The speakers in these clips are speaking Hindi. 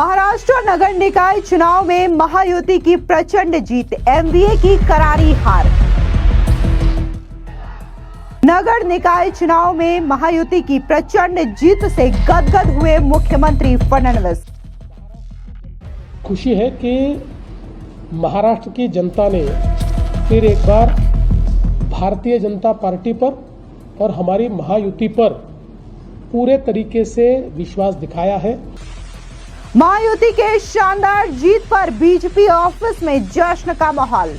महाराष्ट्र नगर निकाय चुनाव में महायुति की प्रचंड जीत, एमवीए की करारी हार। नगर निकाय चुनाव में महायुति की प्रचंड जीत से गदगद हुए मुख्यमंत्री फडणवीस। खुशी है कि महाराष्ट्र की जनता ने फिर एक बार भारतीय जनता पार्टी पर और हमारी महायुति पर पूरे तरीके से विश्वास दिखाया है। महायुति के शानदार जीत पर बीजेपी ऑफिस में जश्न का माहौल।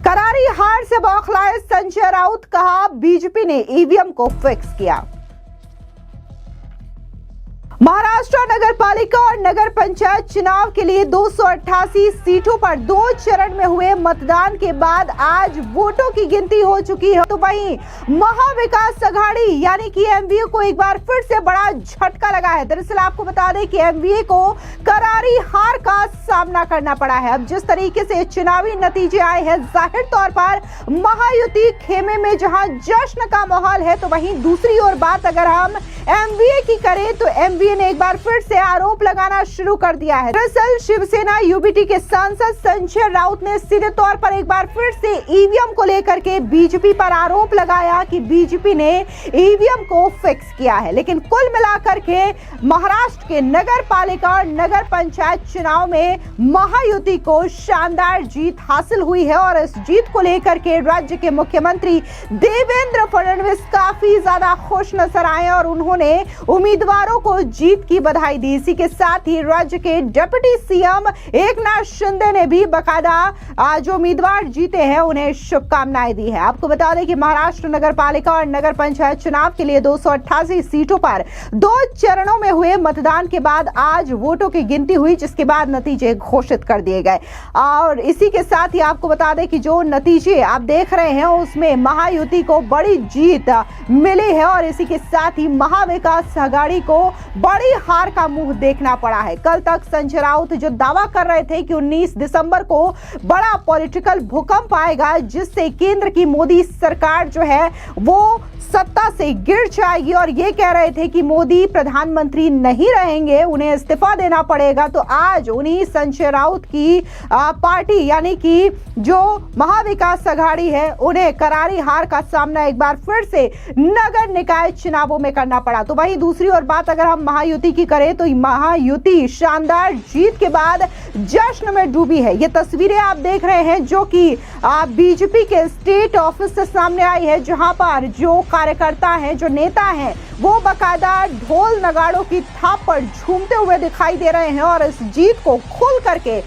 करारी हार से बौखलाए संजय राउत, कहा बीजेपी ने ईवीएम को फिक्स किया। महाराष्ट्र नगर पालिका और नगर पंचायत चुनाव के लिए 288 सीटों पर 2 चरण में हुए मतदान के बाद आज वोटों की गिनती हो चुकी है। तो वहीं महाविकास अघाड़ी यानी कि एमवीए को एक बार फिर से बड़ा झटका लगा है। दरअसल आपको बता दें कि एमवीए को करारी हार का सामना करना पड़ा है। अब जिस तरीके से चुनावी नतीजे आए हैं, जाहिर तौर पर महायुति खेमे में जहां जश्न का माहौल है, तो वहीं दूसरी ओर बात अगर हम एमवीए की करें तो एमवीए ने एक बार फिर से आरोप लगाना शुरू कर दिया है। दरअसल शिवसेना यूबीटी के सांसद संजय राउत ने सीधे तौर पर एक बार फिर से ईवीएम को लेकर के बीजेपी पर आरोप लगाया कि बीजेपी ने ईवीएम को फिक्स किया है। लेकिन कुल मिलाकर के महाराष्ट्र के नगर पालिका और नगर पंचायत चुनाव में महायुति को शानदार जीत हासिल हुई है और इस जीत को लेकर के राज्य के मुख्यमंत्री देवेंद्र फडणवीस काफी ज्यादा खुश नजर आए और उन्होंने उम्मीदवारों को जीत की बधाई दी। इसी के साथ ही राज्य के डिप्टी सीएम एकनाथ शिंदे ने भी बकायदा जो उम्मीदवार जीते हैं उन्हें शुभकामनाएं दी है। आपको बता दें कि महाराष्ट्र नगर पालिका और नगर पंचायत चुनाव के लिए 288 सीटों पर 2 चरणों में हुए मतदान के बाद आज वोटों की गिनती हुई, जिसके बाद नतीजे घोषित कर दिए गए। और इसी के साथ ही आपको बता दें कि जो नतीजे आप देख रहे हैं उसमें महायुति को बड़ी जीत मिली है और इसी के साथ ही महाविकास अघाड़ी को बड़ी हार का मुंह देखना पड़ा है। कल तक संजय राउत जो दावा कर रहे थे कि 19 दिसंबर को बड़ा पॉलिटिकल भूकंप आएगा जिससे केंद्र की मोदी सरकार जो है वो सत्ता से गिर जाएगी और ये कह रहे थे कि मोदी प्रधानमंत्री नहीं रहेंगे, उन्हें इस्तीफा देना पड़ेगा, तो आज उन्हीं संजय राउत की पार्टी यानी कि जो महाविकास अघाड़ी है उन्हें करारी हार का सामना एक बार फिर से नगर निकाय चुनावों में करना पड़ा। तो वहीं दूसरी ओर बात अगर हम महायुति की करें तो महायुति शानदार जीत के बाद जश्न में डूबी है। ये तस्वीरें आप देख रहे हैं जो कि बीजेपी के स्टेट ऑफिस से सामने आई है, जहां पर जो कार्यकर्ता हैं, जो नेता हैं, वो बकायदा ढोल नगाड़ों की थाप पर झूमते हुए दिखाई दे रहे हैं और इस जीत को खुल करके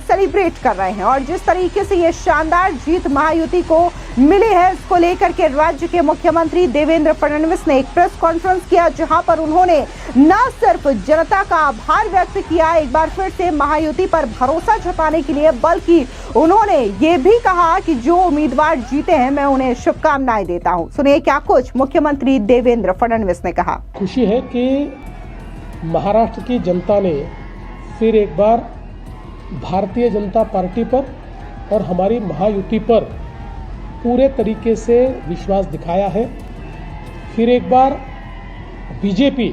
सेलिब्रेट कर रहे हैं। और जिस तरीके से ये शानदार जीत महायुति को मिली है, इसको लेकर के राज्य के मुख्यमंत्री देवेंद्र फडणवीस ने एक प्रेस कॉन्फ्रेंस किया, जहां पर उन्होंने न सिर्फ जनता का आभार व्यक्त किया एक बार फिर से महायुति पर भरोसा जताने के लिए, बल्कि उन्होंने ये भी कहा कि जो उम्मीदवार जीते हैं मैं उन्हें शुभकामनाएं देता हूं। सुनिए क्या कुछ मुख्यमंत्री देवेंद्र फडणवीस ने कहा। खुशी है कि महाराष्ट्र की जनता ने फिर एक बार भारतीय जनता पार्टी पर और हमारी महायुति पर पूरे तरीके से विश्वास दिखाया है। फिर एक बार बीजेपी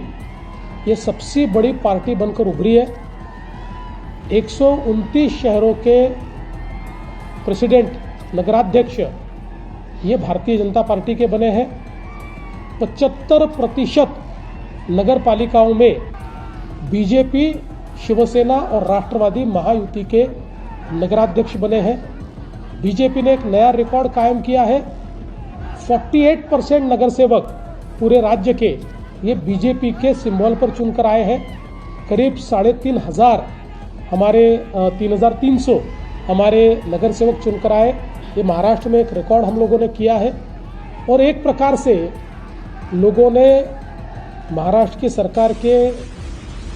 ये सबसे बड़ी पार्टी बनकर उभरी है। 129 शहरों के प्रेसिडेंट, नगराध्यक्ष ये भारतीय जनता पार्टी के बने हैं। 75% नगर पालिकाओं में बीजेपी, शिवसेना और राष्ट्रवादी महायुति के नगराध्यक्ष बने हैं। बीजेपी ने एक नया रिकॉर्ड कायम किया है। 48% नगर सेवक पूरे राज्य के ये बीजेपी के सिंबल पर चुनकर आए हैं। करीब 3,500 हमारे 3,300 हमारे नगर सेवक चुनकर आए। ये महाराष्ट्र में एक रिकॉर्ड हम लोगों ने किया है और एक प्रकार से लोगों ने महाराष्ट्र की सरकार के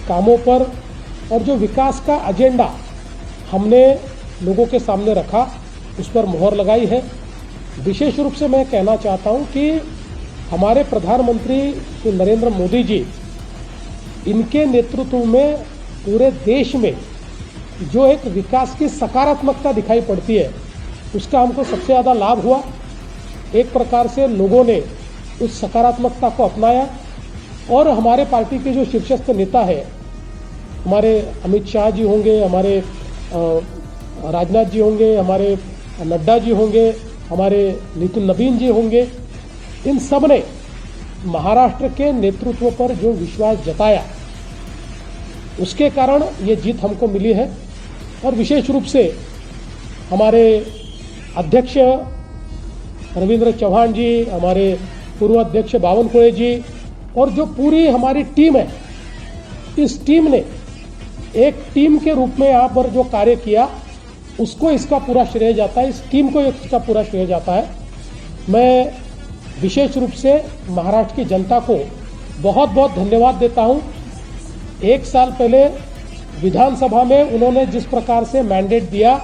कामों पर और जो विकास का एजेंडा हमने लोगों के सामने रखा उस पर मोहर लगाई है। विशेष रूप से मैं कहना चाहता हूं कि हमारे प्रधानमंत्री नरेंद्र मोदी जी, इनके नेतृत्व में पूरे देश में जो एक विकास की सकारात्मकता दिखाई पड़ती है उसका हमको सबसे ज़्यादा लाभ हुआ। एक प्रकार से लोगों ने उस सकारात्मकता को अपनाया और हमारे पार्टी के जो शीर्षस्थ नेता है, हमारे अमित शाह जी होंगे, हमारे राजनाथ जी होंगे, हमारे नड्डा जी होंगे, हमारे नितिन नवीन जी होंगे, इन सब ने महाराष्ट्र के नेतृत्व पर जो विश्वास जताया, उसके कारण ये जीत हमको मिली है। और विशेष रूप से हमारे अध्यक्ष रविंद्र चौहान जी, हमारे पूर्व अध्यक्ष बावनकुळे जी और जो पूरी हमारी टीम है, इस टीम ने एक टीम के रूप में यहाँ पर जो कार्य किया, उसको इसका पूरा श्रेय जाता है, इस टीम को इसका पूरा श्रेय जाता है। मैं विशेष रूप से महाराष्ट्र की जनता को बहुत बहुत धन्यवाद देता हूँ। एक साल पहले विधानसभा में उन्होंने जिस प्रकार से मैंडेट दिया,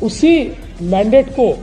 उसी मैंडेट को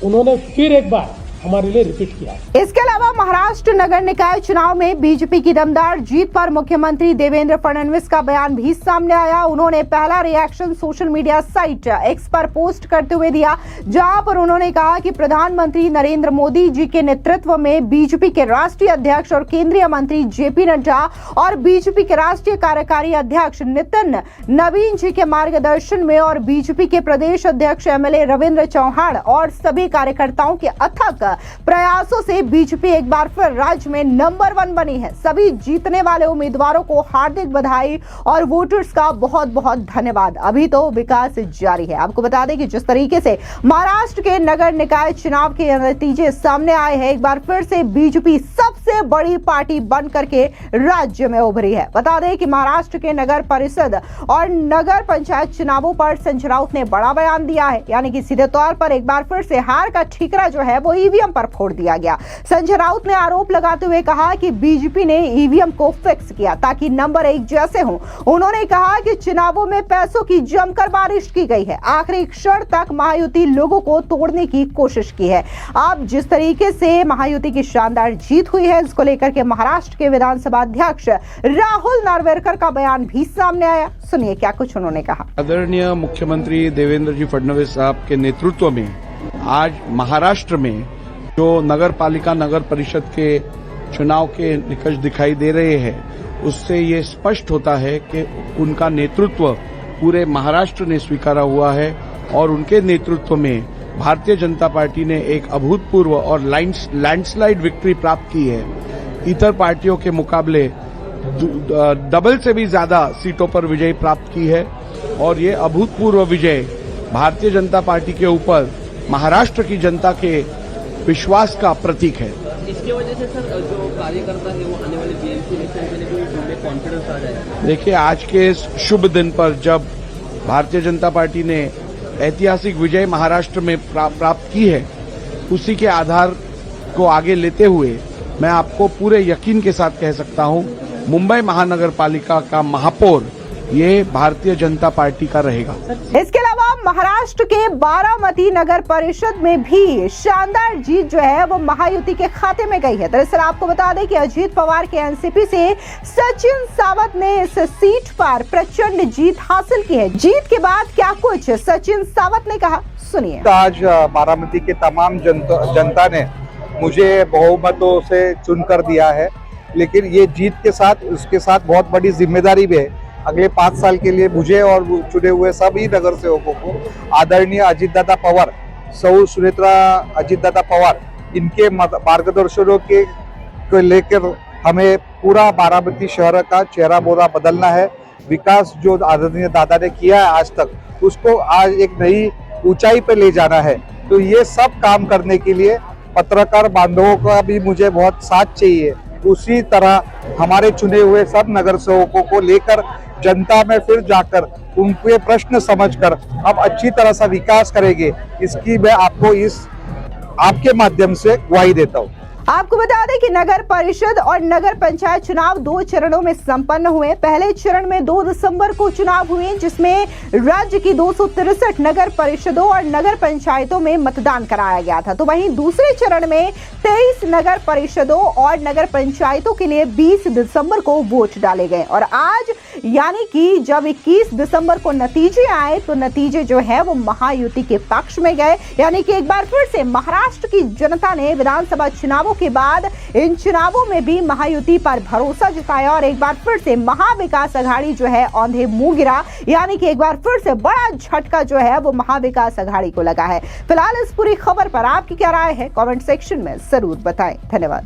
उन्होंने फिर एक बार हमारे लिए रिपीट किया। इसके अलावा महाराष्ट्र नगर निकाय चुनाव में बीजेपी की दमदार जीत पर मुख्यमंत्री देवेंद्र फडणवीस का बयान भी सामने आया। उन्होंने पहला reaction social media site x पर पोस्ट करते हुए दिया, जहां पर उन्होंने कहा कि प्रधानमंत्री नरेंद्र मोदी जी के नेतृत्व में बीजेपी के राष्ट्रीय अध्यक्ष और केंद्रीय मंत्री जेपी नड्डा और बीजेपी के राष्ट्रीय कार्यकारी अध्यक्ष नितिन नवीन जी के मार्गदर्शन में और बीजेपी के प्रदेश अध्यक्ष एमएलए रविंद्र चौहान और सभी कार्यकर्ताओं के अथक प्रयासों से बीजेपी एक बार फिर राज्य में नंबर 1 बनी है। सभी जीतने वाले उम्मीदवारों को हार्दिक बधाई और वोटर्स का बहुत बहुत धन्यवाद। अभी तो विकास जारी है। आपको बता दें कि जिस तरीके से महाराष्ट्र के नगर निकाय चुनाव के नतीजे सामने आए हैं, एक बार फिर से बीजेपी सबसे बड़ी पार्टी बन करके राज्य में उभरी है। बता दें कि महाराष्ट्र के नगर परिषद और नगर पंचायत चुनावों पर संजय राउत ने बड़ा बयान दिया है, यानी कि सीधे तौर पर एक बार फिर से हार का ठीकरा जो है वो ईवीएम पर फोड़ दिया गया। संजय राउत ने आरोप लगाते हुए कहा कि बीजेपी ने ईवीएम को फिक्स किया ताकि नंबर 1 जैसे हो। उन्होंने कहा कि चुनावों में पैसों की जमकर बारिश की गई है, आखिरी क्षण तक महायुति लोगों को तोड़ने की कोशिश की है। अब जिस तरीके से महायुति की शानदार जीत हुई है, इसको लेकर के महाराष्ट्र के विधानसभा अध्यक्ष राहुल नार्वेकर का बयान भी सामने आया। सुनिए क्या कुछ उन्होंने कहा। आदरणीय मुख्यमंत्री देवेंद्र जी फडणवीस साहब के नेतृत्व में आज महाराष्ट्र में जो नगर पालिका नगर परिषद के चुनाव के निकष दिखाई दे रहे हैं, उससे ये स्पष्ट होता है कि उनका नेतृत्व पूरे महाराष्ट्र ने स्वीकारा हुआ है और उनके नेतृत्व में भारतीय जनता पार्टी ने एक अभूतपूर्व और लैंडस्लाइड विक्ट्री प्राप्त की है। इतर पार्टियों के मुकाबले डबल से भी ज्यादा सीटों पर विजय प्राप्त की है और ये अभूतपूर्व विजय भारतीय जनता पार्टी के ऊपर महाराष्ट्र की जनता के विश्वास का प्रतीक है। इसकी वजह से सर जो कार्यकर्ता है वो आने वाले बीएमसी इलेक्शन के लिए भी कॉन्फिडेंस आ जाए। देखिए, आज के इस शुभ दिन पर जब भारतीय जनता पार्टी ने ऐतिहासिक विजय महाराष्ट्र में प्राप्त की है, उसी के आधार को आगे लेते हुए मैं आपको पूरे यकीन के साथ कह सकता हूं, मुंबई महानगर पालिका का महापौर ये भारतीय जनता पार्टी का रहेगा। इसके अलावा महाराष्ट्र के बारामती नगर परिषद में भी शानदार जीत जो है वो महायुति के खाते में गई है। दरअसल आपको बता दें कि अजीत पवार के एनसीपी से सचिन सावत ने इस सीट पर प्रचंड जीत हासिल की है। जीत के बाद क्या कुछ सचिन सावत ने कहा, सुनिए। आज बारामती के तमाम जनता ने मुझे बहुमतों से चुनकर दिया है, लेकिन ये जीत के साथ उसके साथ बहुत बड़ी जिम्मेदारी भी है। अगले 5 साल के लिए मुझे और चुने हुए सभी नगर सेवकों को आदरणीय अजीतदादा पवार, सौ सुनेत्रा अजीतदादा पवार, इनके मार्गदर्शनों के को लेकर हमें पूरा बारामती शहर का चेहरा मोहरा बदलना है। विकास जो आदरणीय दादा ने किया है आज तक, उसको आज एक नई ऊंचाई पर ले जाना है। तो ये सब काम करने के लिए पत्रकार बांधवों का भी मुझे बहुत साथ चाहिए। उसी तरह हमारे चुने हुए सब नगर सेवकों को लेकर जनता में फिर जाकर उनके प्रश्न समझकर अब अच्छी तरह से विकास करेंगे, इसकी मैं आपको आपके माध्यम से ग्वाही देता हूँ। आपको बता दें कि नगर परिषद और नगर पंचायत चुनाव 2 चरणों में संपन्न हुए। पहले चरण में 2 दिसंबर को चुनाव हुए, जिसमें राज्य की 263 नगर परिषदों और नगर पंचायतों में मतदान कराया गया था। तो वहीं दूसरे चरण में 23 नगर परिषदों और नगर पंचायतों के लिए 20 दिसंबर को वोट डाले गए और आज यानी कि जब 21 दिसंबर को नतीजे आए तो नतीजे जो है वो महायुति के पक्ष में गए। यानी कि एक बार फिर से महाराष्ट्र की जनता ने विधानसभा चुनावों के बाद इन चुनावों में भी महायुति पर भरोसा जताया और एक बार फिर से महाविकास अघाड़ी जो है औंधे मुंह गिरा, यानी कि एक बार फिर से बड़ा झटका जो है वो महाविकास अघाड़ी को लगा है। फिलहाल इस पूरी खबर पर आपकी क्या राय है, कमेंट सेक्शन में जरूर बताएं। धन्यवाद।